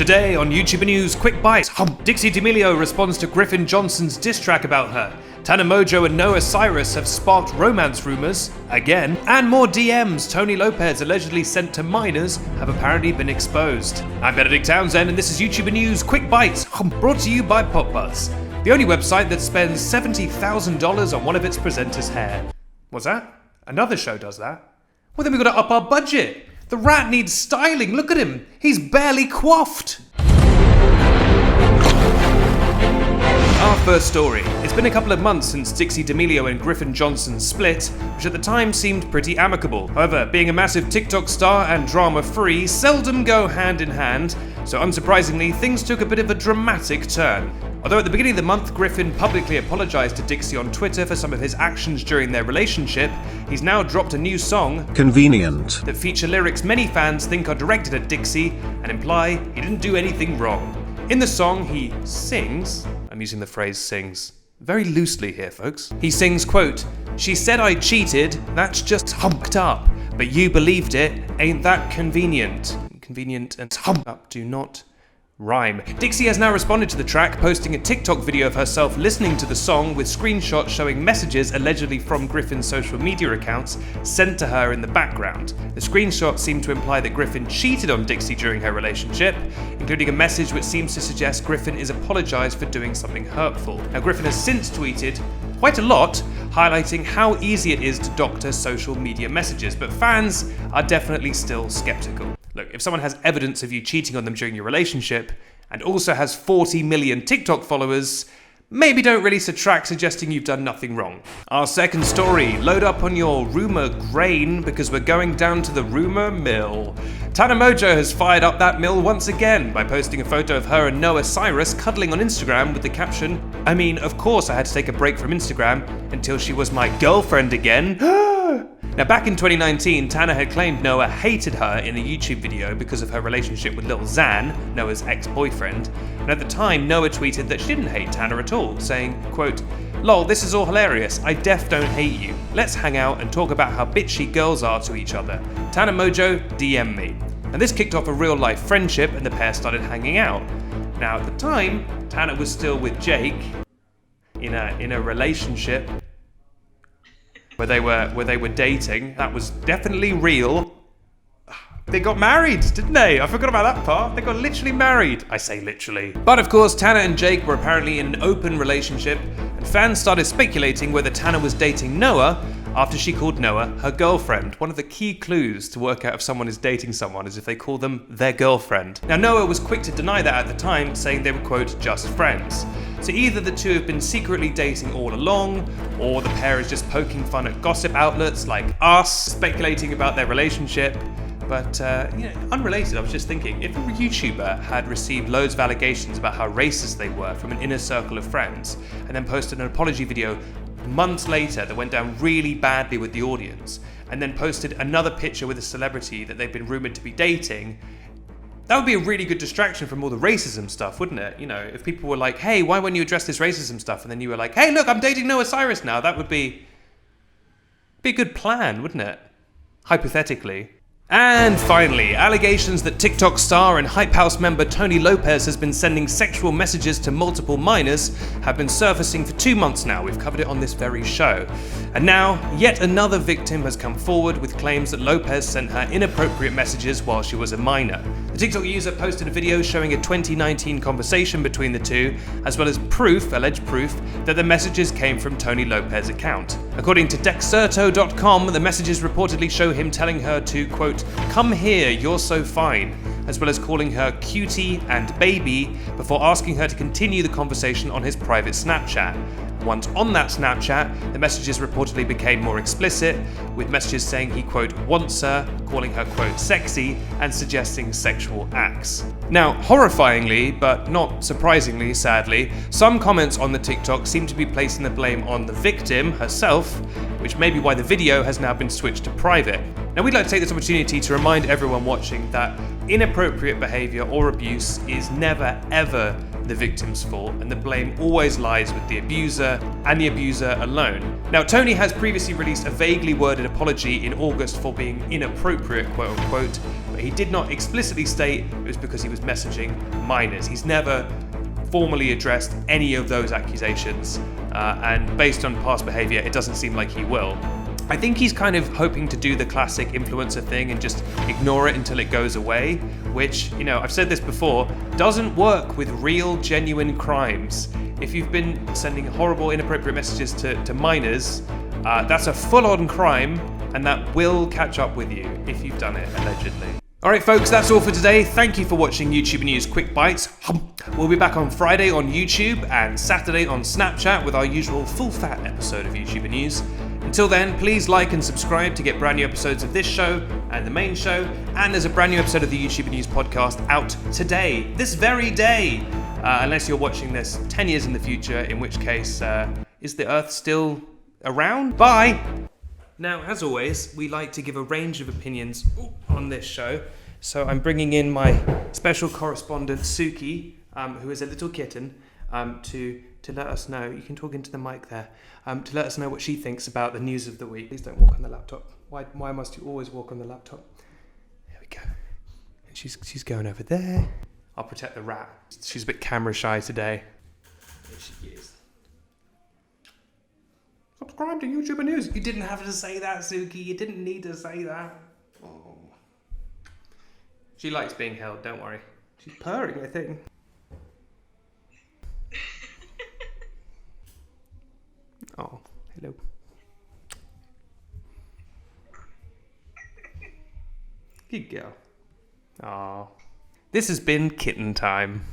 Today on YouTuber News, quick bites. Dixie D'Amelio responds to Griffin Johnson's diss track about her. Tana Mongeau and Noah Cyrus have sparked romance rumors again, and more DMs Tony Lopez allegedly sent to minors have apparently been exposed. I'm Benedict Townsend, and this is YouTuber News Quick Bites, brought to you by PopBuzz, the only website that spends $70,000 on one of its presenters' hair. What's that? Another show does that? Well, then we've got to up our budget. The rat needs styling. Look at him. He's barely coiffed. Our first story. It's been a couple of months since Dixie D'Amelio and Griffin Johnson split, which at the time seemed pretty amicable. However, being a massive TikTok star and drama-free seldom go hand in hand, so unsurprisingly, things took a bit of a dramatic turn. Although at the beginning of the month, Griffin publicly apologized to Dixie on Twitter for some of his actions during their relationship, he's now dropped a new song, Convenient, that feature lyrics many fans think are directed at Dixie and imply he didn't do anything wrong. In the song, he sings, I'm using the phrase sings very loosely here, folks. He sings, quote, "She said I cheated, that's just humped up, but you believed it, ain't that convenient?" Convenient and hump up do not rhyme. Dixie has now responded to the track, posting a TikTok video of herself listening to the song with screenshots showing messages allegedly from Griffin's social media accounts sent to her in the background. The screenshots seem to imply that Griffin cheated on Dixie during her relationship, including a message which seems to suggest Griffin is apologized for doing something hurtful. Now, Griffin has since tweeted quite a lot, highlighting how easy it is to doctor social media messages, but fans are definitely still skeptical. Look, if someone has evidence of you cheating on them during your relationship and also has 40 million TikTok followers, maybe don't release a track suggesting you've done nothing wrong. Our second story, load up on your rumor grain because we're going down to the rumor mill. Tana Mongeau has fired up that mill once again by posting a photo of her and Noah Cyrus cuddling on Instagram with the caption, "I mean, of course I had to take a break from Instagram until she was my girlfriend again." Now, back in 2019, Tana had claimed Noah hated her in a YouTube video because of her relationship with Lil Xan, Noah's ex-boyfriend, and at the time, Noah tweeted that she didn't hate Tana at all, saying, quote, "Lol, this is all hilarious, I def don't hate you. Let's hang out and talk about how bitchy girls are to each other. Tana Mongeau, DM me." And this kicked off a real-life friendship and the pair started hanging out. Now, at the time, Tana was still with Jake in a relationship where they were dating. That was definitely real. They got married, didn't they? I forgot about that part. They got literally married. I say literally. But of course, Tana and Jake were apparently in an open relationship, and fans started speculating whether Tana was dating Noah after she called Noah her girlfriend. One of the key clues to work out if someone is dating someone is if they call them their girlfriend. Now, Noah was quick to deny that at the time, saying they were, quote, just friends. So either the two have been secretly dating all along, or the pair is just poking fun at gossip outlets like us, speculating about their relationship. But, unrelated, I was just thinking, if a YouTuber had received loads of allegations about how racist they were from an inner circle of friends, and then posted an apology video months later that went down really badly with the audience, and then posted another picture with a celebrity that they've been rumored to be dating, that would be a really good distraction from all the racism stuff, wouldn't it? You know, if people were like, hey, why won't you address this racism stuff? And then you were like, hey, look, I'm dating Noah Cyrus now. That would be a good plan, wouldn't it? Hypothetically. And finally, allegations that TikTok star and Hype House member Tony Lopez has been sending sexual messages to multiple minors have been surfacing for 2 months now. We've covered it on this very show. And now, yet another victim has come forward with claims that Lopez sent her inappropriate messages while she was a minor. The TikTok user posted a video showing a 2019 conversation between the two, as well as alleged proof, that the messages came from Tony Lopez's account. According to Dexerto.com, the messages reportedly show him telling her to, quote, "Come here, you're so fine," as well as calling her cutie and baby, before asking her to continue the conversation on his private Snapchat. Once on that Snapchat, the messages reportedly became more explicit, with messages saying he, quote, wants her, calling her, quote, sexy, and suggesting sexual acts. Now, horrifyingly, but not surprisingly, sadly, some comments on the TikTok seem to be placing the blame on the victim herself, which may be why the video has now been switched to private. Now, we'd like to take this opportunity to remind everyone watching that inappropriate behavior or abuse is never, ever the victim's fault, and the blame always lies with the abuser and the abuser alone. Now, Tony has previously released a vaguely worded apology in August for being inappropriate, quote unquote, but he did not explicitly state it was because he was messaging minors. He's never formally addressed any of those accusations, and based on past behavior, it doesn't seem like he will. I think he's kind of hoping to do the classic influencer thing and just ignore it until it goes away, which, you know, I've said this before, doesn't work with real, genuine crimes. If you've been sending horrible, inappropriate messages to minors, that's a full-on crime, and that will catch up with you if you've done it, allegedly. Alright folks, that's all for today. Thank you for watching YouTuber News Quick Bites. We'll be back on Friday on YouTube and Saturday on Snapchat with our usual full-fat episode of YouTuber News. Until then, please like and subscribe to get brand new episodes of this show and the main show, and there's a brand new episode of the YouTuber News podcast out today, this very day, unless you're watching this 10 years in the future, in which case, is the Earth still around? Bye! Now, as always, we like to give a range of opinions on this show, so I'm bringing in my special correspondent, Suki, who is a little kitten, to let us know, you can talk into the mic there, to let us know what she thinks about the news of the week. Please don't walk on the laptop. Why must you always walk on the laptop? There we go. And she's going over there. I'll protect the rat. She's a bit camera shy today. There she is. Subscribe to YouTuber News. You didn't have to say that, Suki. You didn't need to say that. Oh. She likes being held, don't worry. She's purring, I think. Oh, hello. Good girl. Oh. This has been kitten time.